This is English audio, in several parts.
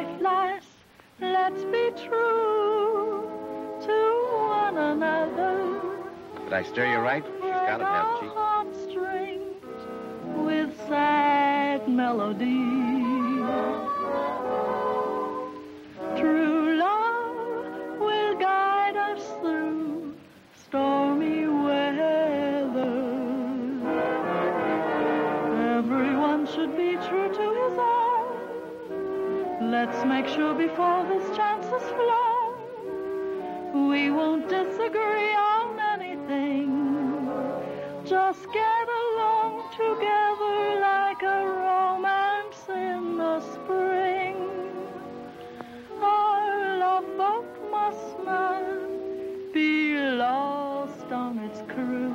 at last, let's be true to one another. Did I steer you right? She's got it, hasn't she? Heartstrings with sad melody. True love will guide us through stormy weather. Everyone should be true to his own. Let's make sure before this chance is flown, we won't disagree on anything. Just get along together like a romance in the spring. Our love boat must not be lost on its cruise.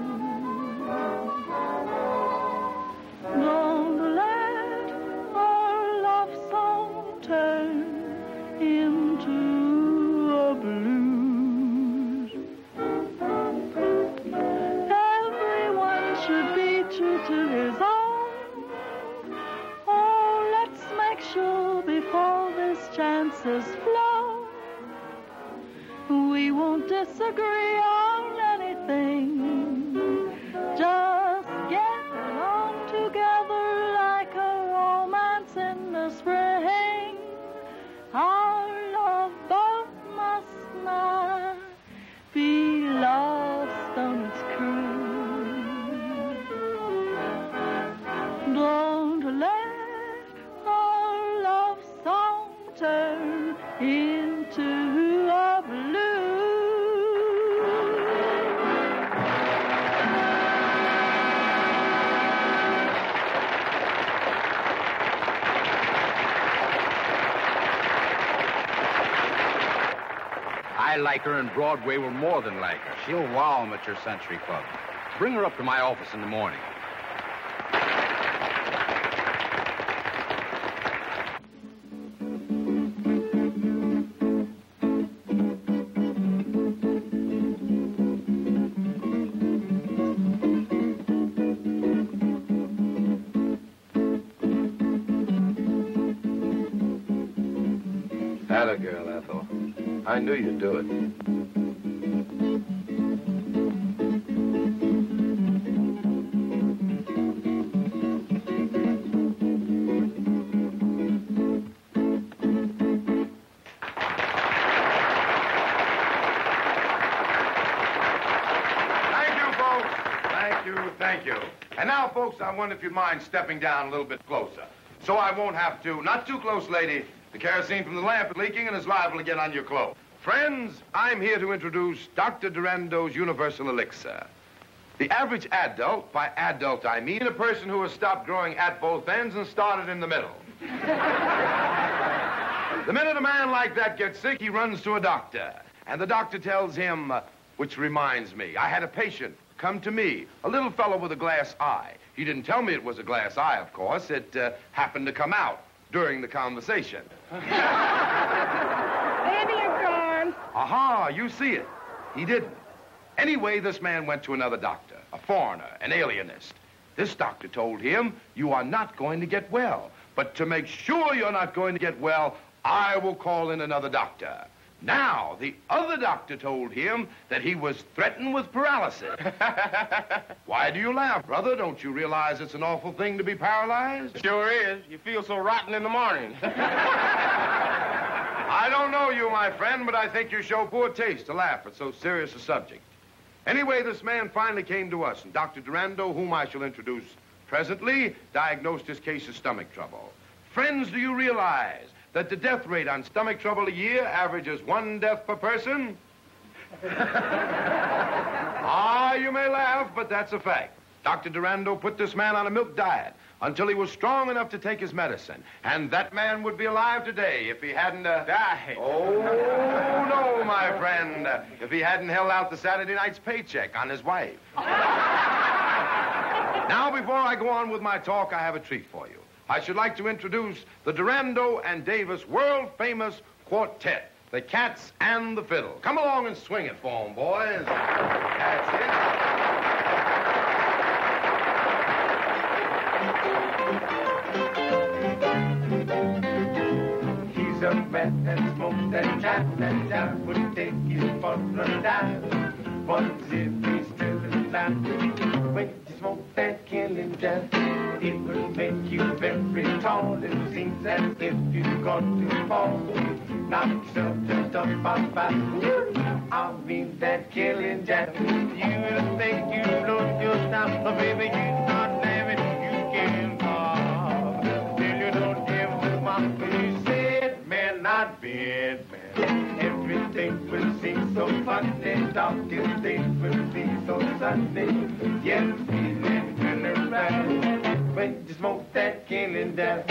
Don't let our love song turn into a blues. Everyone should be true to his own. Oh, let's make sure before this chance is flown, we won't disagree on anything. Just get along together like a romance in the spring. Our love boat must not be lost on its cruise. Don't let our love song turn into a blues. I like her, and Broadway will more than like her. She'll wow 'em at your Century Club. Bring her up to my office in the morning. Atta girl, Ethel. I knew you'd do it. Thank you. And now, folks, I wonder if you'd mind stepping down a little bit closer. So I won't have to. Not too close, lady. The kerosene from the lamp is leaking and is liable to get on your clothes. Friends, I'm here to introduce Dr. Durando's Universal Elixir. The average adult, by adult I mean a person who has stopped growing at both ends and started in the middle. The minute a man like that gets sick, he runs to a doctor. And the doctor tells him, which reminds me, I had a patient come to me, a little fellow with a glass eye. He didn't tell me it was a glass eye, of course. It happened to come out during the conversation. Baby, you're gone. Aha, you see it. He didn't. Anyway, this man went to another doctor, a foreigner, an alienist. This doctor told him, you are not going to get well. But to make sure you're not going to get well, I will call in another doctor. Now, the other doctor told him that he was threatened with paralysis. Why do you laugh, brother? Don't you realize it's an awful thing to be paralyzed? Sure is. You feel so rotten in the morning. I don't know you, my friend, but I think you show poor taste to laugh at so serious a subject. Anyway, this man finally came to us, and Dr. Durando, whom I shall introduce presently, diagnosed his case of stomach trouble. Friends, do you realize that the death rate on stomach trouble a year averages 1 death per person? Ah, you may laugh, but that's a fact. Dr. Durando put this man on a milk diet until he was strong enough to take his medicine. And that man would be alive today if he hadn't... died. Oh, no, my friend. If he hadn't held out the Saturday night's paycheck on his wife. Now, before I go on with my talk, I have a treat for you. I should like to introduce the Durando and Davis world-famous quartet, the Cats and the Fiddle. Come along and swing it for 'em, boys. That's it. He's a a man that smokes that jive would take you for a dive. What if he's still alive? When you smoke that killing jive, it will make you very tall. It seems as if you're going to fall. Knock yourself just up by I mean that killing jive. You will think you blow your stop, but baby, you're not living. You can't fall till you don't give a fuck. You said, man, not bad, man. Everything will seem so funny. Darkest days will be so sunny. Yes, feeling really right when you smoke that killing jive.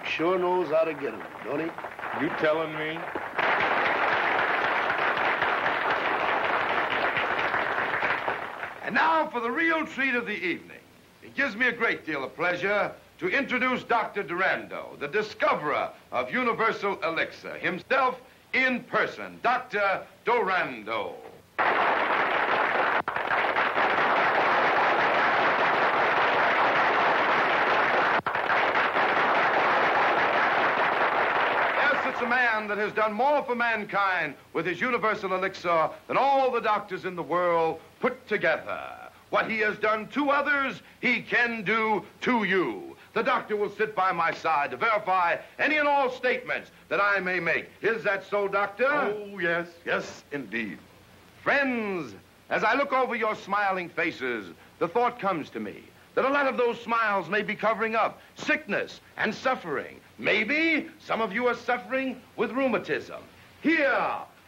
Sure knows how to get him, don't he? You telling me? And now for the real treat of the evening. It gives me a great deal of pleasure to introduce Dr. Durando, the discoverer of universal elixir, himself in person, Dr. Durando. It's a man that has done more for mankind with his universal elixir than all the doctors in the world put together. What he has done to others, he can do to you. The doctor will sit by my side to verify any and all statements that I may make. Is that so, Doctor? Oh, yes. Yes, indeed. Friends, as I look over your smiling faces, the thought comes to me that a lot of those smiles may be covering up sickness and suffering. Maybe some of you are suffering with rheumatism. Here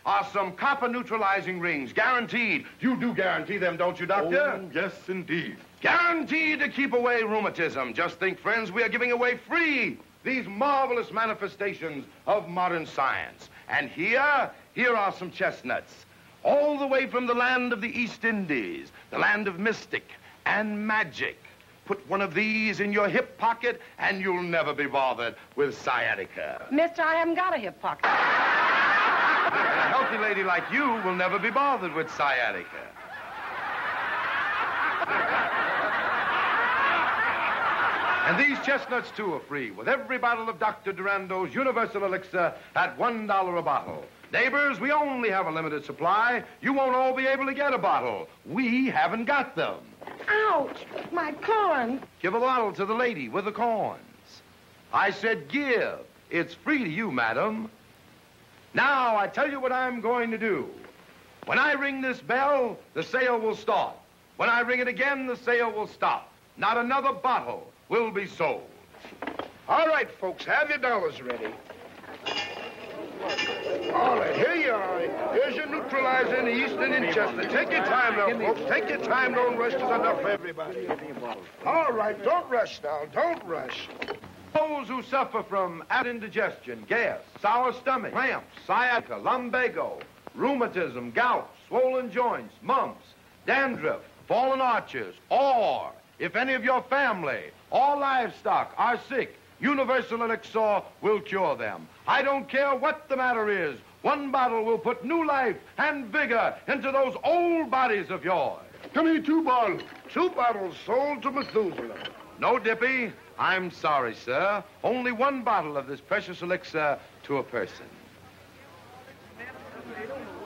are some copper neutralizing rings, guaranteed. You do guarantee them, don't you, Doctor? Oh, yes, indeed. Guaranteed to keep away rheumatism. Just think, friends, we are giving away free these marvelous manifestations of modern science. And here are some chestnuts, all the way from the land of the East Indies, the land of mystic and magic. Put one of these in your hip pocket, and you'll never be bothered with sciatica. Mister, I haven't got a hip pocket. A healthy lady like you will never be bothered with sciatica. And these chestnuts, too, are free with every bottle of Dr. Durando's Universal Elixir at $1 a bottle. Neighbors, we only have a limited supply. You won't all be able to get a bottle. We haven't got them. Ouch! My corn. Give a bottle to the lady with the corns. I said give. It's free to you, madam. Now, I tell you what I'm going to do. When I ring this bell, the sale will start. When I ring it again, the sale will stop. Not another bottle will be sold. All right, folks, have your dollars ready. All right, here you are. Here's your neutralizer in the East Indian chestnut. Take your time now, folks. Take your time. Don't rush. There's enough for everybody. All right, don't rush now. Don't rush. Those who suffer from indigestion, gas, sour stomach, cramps, sciatica, lumbago, rheumatism, gout, swollen joints, mumps, dandruff, fallen arches, or if any of your family or livestock are sick, Universal Elixir will cure them. I don't care what the matter is. One bottle will put new life and vigor into those old bodies of yours. Come here, 2 bottles. 2 bottles sold to Methuselah. No, Dippy. I'm sorry, sir. Only 1 bottle of this precious elixir to a person.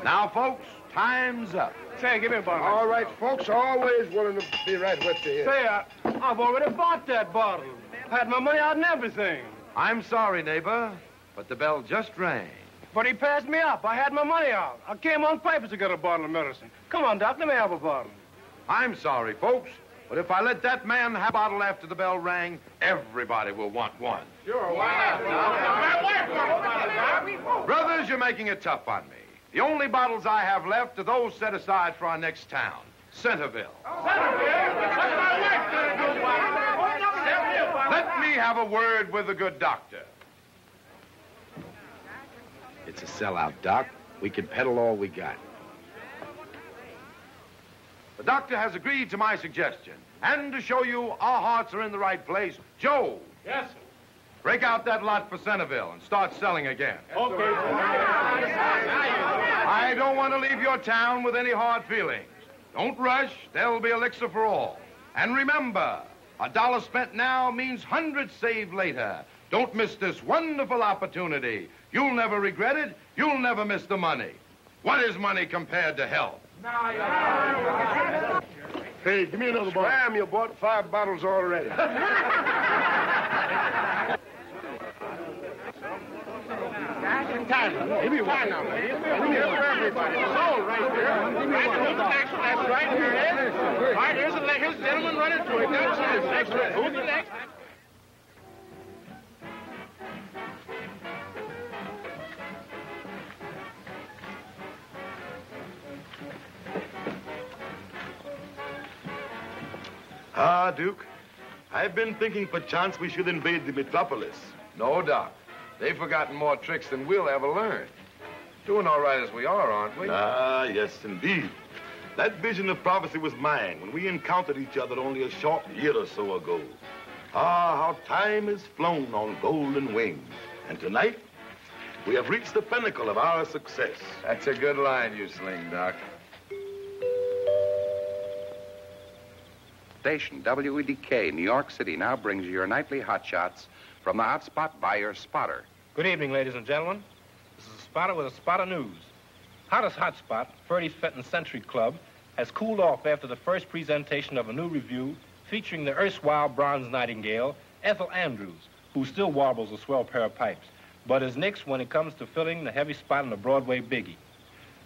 Now, folks, time's up. Say, give me a bottle. All right, folks, always willing to be right with you. Say, I've already bought that bottle. I had my money out and everything. I'm sorry, neighbor, but the bell just rang. But he passed me up. I had my money out. I came on purpose to get a bottle of medicine. Come on, Doc, let me have a bottle. I'm sorry, folks, but if I let that man have a bottle after the bell rang, everybody will want one. Sure, why not? Brothers, you're making it tough on me. The only bottles I have left are those set aside for our next town, Centerville. Let me have a word with the good doctor. It's a sellout, Doc. We can peddle all we got. The doctor has agreed to my suggestion. And to show you our hearts are in the right place, Joe. Yes, sir. Break out that lot for Centerville and start selling again. Okay. I don't want to leave your town with any hard feelings. Don't rush. There'll be elixir for all. And remember, $1 spent now means hundreds saved later. Don't miss this wonderful opportunity. You'll never regret it. You'll never miss the money. What is money compared to health? Hey, give me another bottle. Scram, you bought 5 bottles already. Give me one now. Give me one for everybody. Sold right there. That's right. Here it is. All right, here's the gentleman running to it. That's it. Next one. Who's the next? Ah, Duke, I've been thinking perchance we should invade the metropolis. No, Doc. They've forgotten more tricks than we'll ever learn. Doing all right as we are, aren't we? Ah, yes, indeed. That vision of prophecy was mine when we encountered each other only a short year or so ago. Ah, how time has flown on golden wings. And tonight, we have reached the pinnacle of our success. That's a good line you sling, Doc. Station WEDK, New York City, now brings you your nightly hot shots from the hot spot by your spotter. Good evening, ladies and gentlemen. This is a spotter with a spot of news. Hottest hotspot, Ferdy's Fenton Century Club, has cooled off after the first presentation of a new review featuring the erstwhile bronze nightingale, Ethel Andrews, who still warbles a swell pair of pipes, but is nixed when it comes to filling the heavy spot in the Broadway biggie.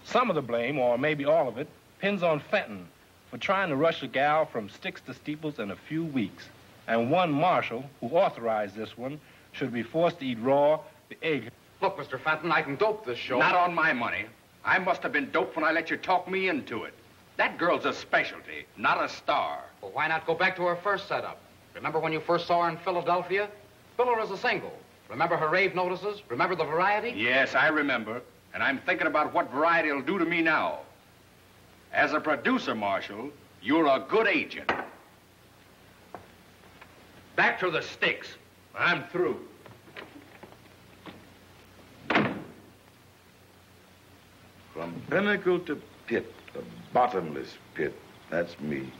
Some of the blame, or maybe all of it, pins on Fenton for trying to rush a gal from sticks to steeples in a few weeks. And one marshal, who authorized this one, should be forced to eat raw the egg. Look, Mr. Fenton, I can dope this show. Not on my money. I must have been doped when I let you talk me into it. That girl's a specialty, not a star. Well, why not go back to her first setup? Remember when you first saw her in Philadelphia? Fill her as a single. Remember her rave notices? Remember the variety? Yes, I remember. And I'm thinking about what variety will do to me now. As a producer, Marshal, you're a good agent. Back to the sticks. I'm through. From pinnacle to pit, the bottomless pit, that's me.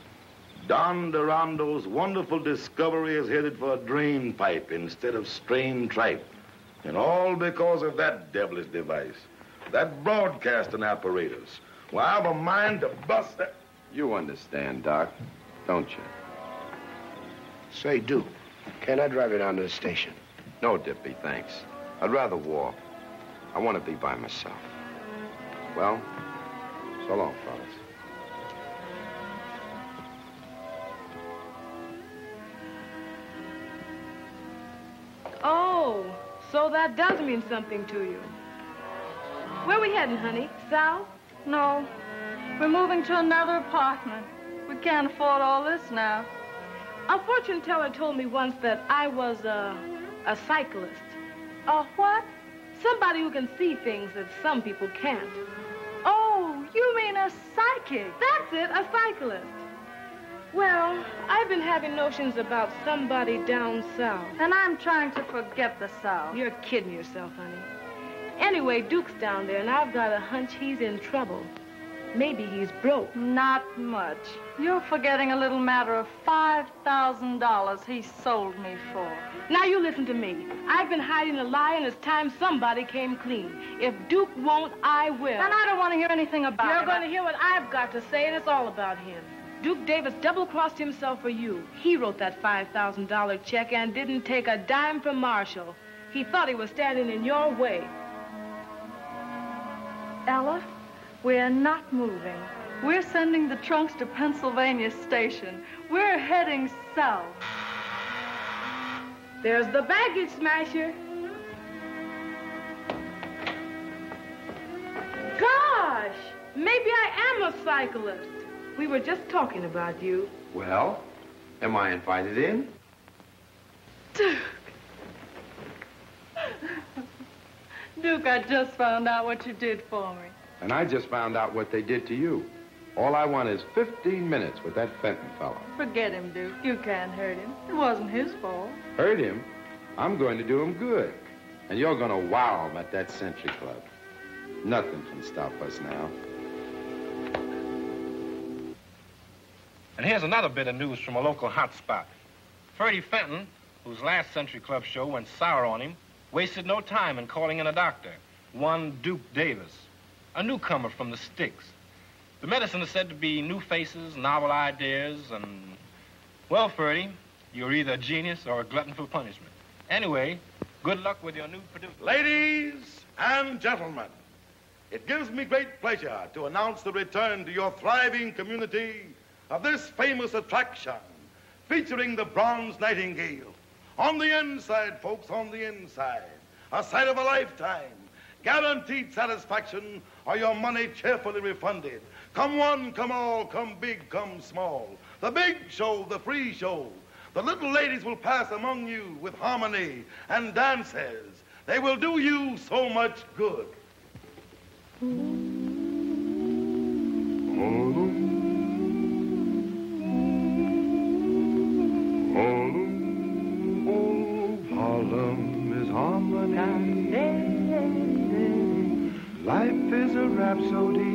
Don Durando's wonderful discovery is headed for a drain pipe instead of strained tripe. And all because of that devilish device, that broadcasting apparatus. Well, I have a mind to bust that. You understand, Doc, don't you? Say, Duke, can I drive you down to the station? No, Dippy, thanks. I'd rather walk. I want to be by myself. Well, so long, fellas. Oh, so that does mean something to you. Where we heading, honey? South? No, we're moving to another apartment. We can't afford all this now. A fortune teller told me once that I was a cyclist. A what? Somebody who can see things that some people can't. Oh, you mean a psychic? That's it, a cyclist. Well, I've been having notions about somebody down south. And I'm trying to forget the South. You're kidding yourself, honey. Anyway, Duke's down there, and I've got a hunch he's in trouble. Maybe he's broke. Not much. You're forgetting a little matter of $5,000 he sold me for. Now you listen to me. I've been hiding a lie, and it's time somebody came clean. If Duke won't, I will. And I don't want to hear anything about it. You're going to hear what I've got to say, and it's all about him. Duke Davis double-crossed himself for you. He wrote that $5,000 check and didn't take a dime from Marshall. He thought he was standing in your way. Ella, we're not moving. We're sending the trunks to Pennsylvania Station. We're heading south. There's the baggage smasher. Gosh, maybe I am a cyclist. We were just talking about you. Well, am I invited in? Duke. Duke, I just found out what you did for me. And I just found out what they did to you. All I want is 15 minutes with that Fenton fellow. Forget him, Duke. You can't hurt him. It wasn't his fault. Hurt him? I'm going to do him good. And you're going to wow him at that Century Club. Nothing can stop us now. And here's another bit of news from a local hotspot. Ferdy Fenton, whose last Century Club show went sour on him, wasted no time in calling in a doctor, one Duke Davis, a newcomer from the sticks. The medicine is said to be new faces, novel ideas, and, well, Ferdy, you're either a genius or a glutton for punishment. Anyway, good luck with your new producer. Ladies and gentlemen, it gives me great pleasure to announce the return to your thriving community of this famous attraction featuring the Bronze Nightingale. On the inside, folks, on the inside. A sight of a lifetime. Guaranteed satisfaction or your money cheerfully refunded. Come one, come all, come big, come small. The big show, the free show. The little ladies will pass among you with harmony and dances. They will do you so much good. Harlem is harmony. Life is a rhapsody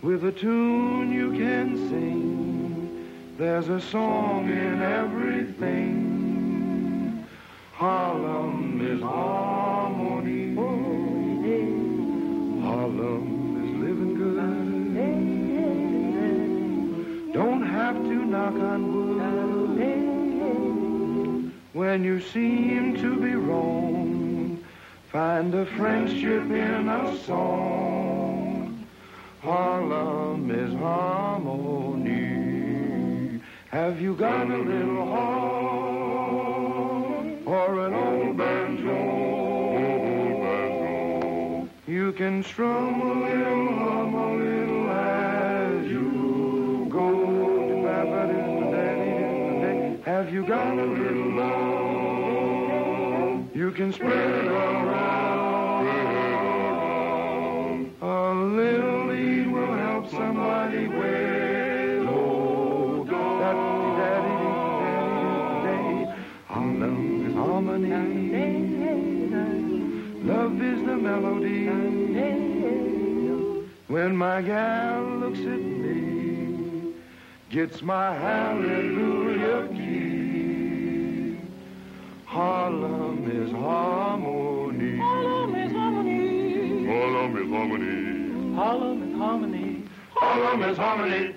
with a tune you can sing. There's a song in everything. Harlem is harmony. Harlem is living good. Don't have to knock on wood when you seem to be wrong. Find a friendship in a song. Harlem is harmony. Have you got a little heart or an old banjo? You can strum a little, hum a little as you go. Have you got a little love? You can spread it around. A little lead will help somebody way low. Daddy. Harlem is harmony. Love is the melody. When my gal looks at me, gets my hallelujah key. Harlem is harmony. Harlem is harmony. Harlem is harmony. Harlem is harmony. Harlem is harmony.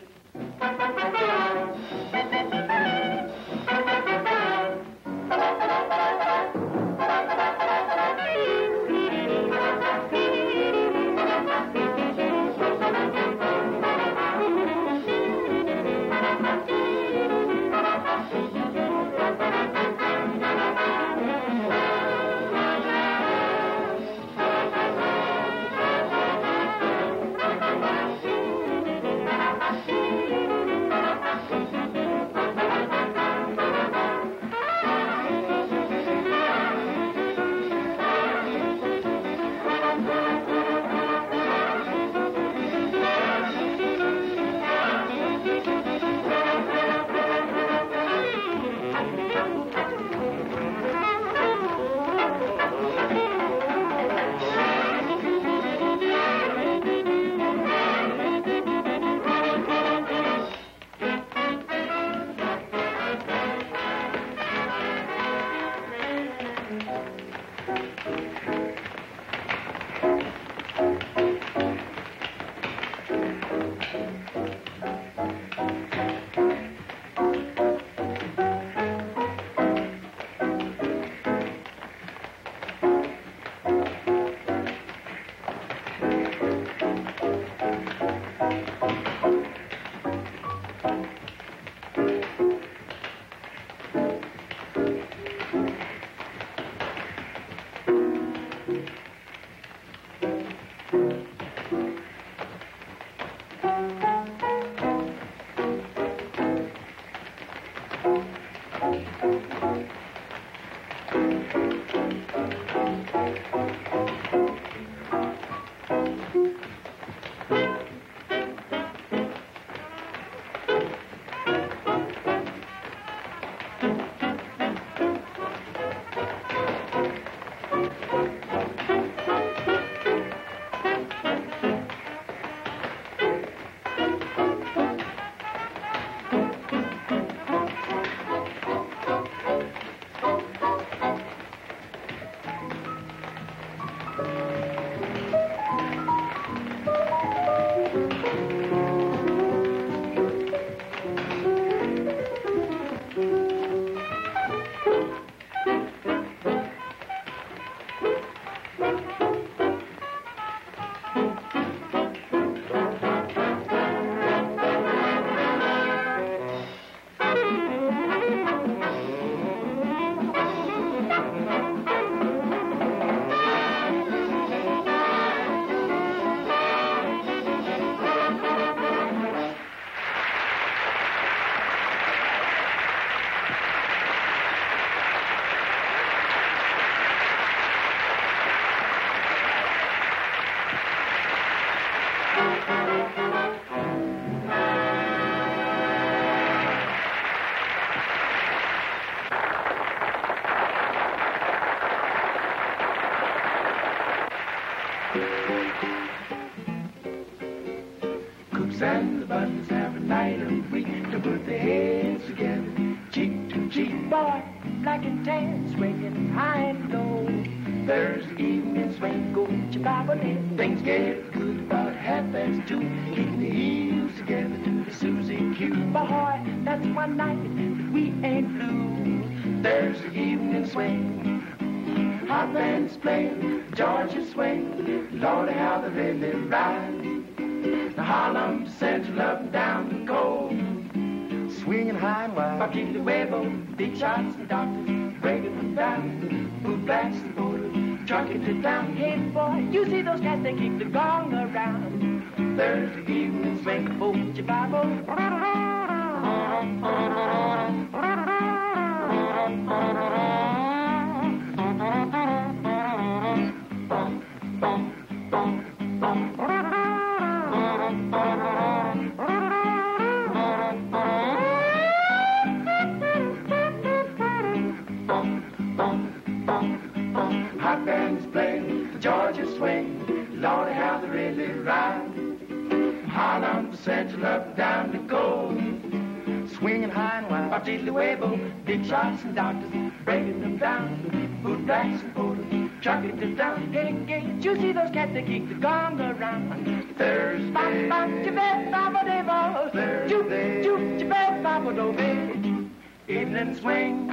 Coops and the Buttons have a night of week to put their heads together, cheek to cheek, boy, black and tan, swinging high and low. Thursday evening swing, go get your Bible in. Things get good about 2:30, keeping the heels together to the Susie Q. Boy, that's one night that we ain't blue. Thursday evening swing, hot bands playing, Georgia swing, Lordy, how they really ride. The Harlem Central up and down the coast, swinging high and wide. Bucky the Huevo, big shots and doctors, breaking them down. Boot blacks and borders, trucking it down. Hey boy, you see those cats, they keep the gong around. Thursday evening swing, hold your Bible. Hot bands playing the Georgia swing, Lordy, how they really ride. Harlem Central up and down the coast, swinging high and wide. Bucky the Huevo, big shots and doctors, breaking them down. Boot blacks and borders, trucking it down. Hey, you see those cats, they keep the gong around. Thursday, evening swing.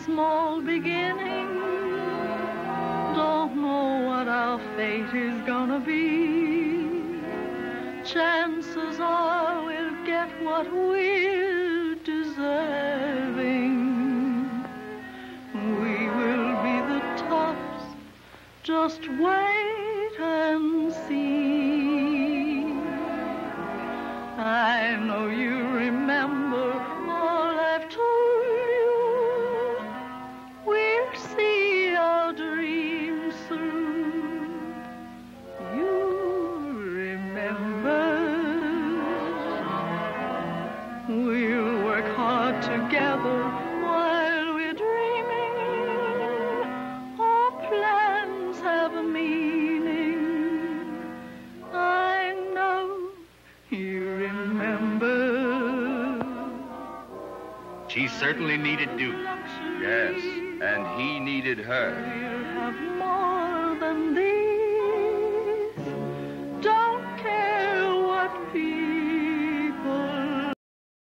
small beginning. Don't know what our fate is gonna be. Chances are we'll get what we're deserving. We will be the tops. Just wait and see. I know you remember all I've told you. We'll see our dreams through. You remember. We'll work hard together while we're dreaming. Our plans have a meaning. I know you remember. She certainly needed Duke. Yes, and he needed her. We'll have more than these.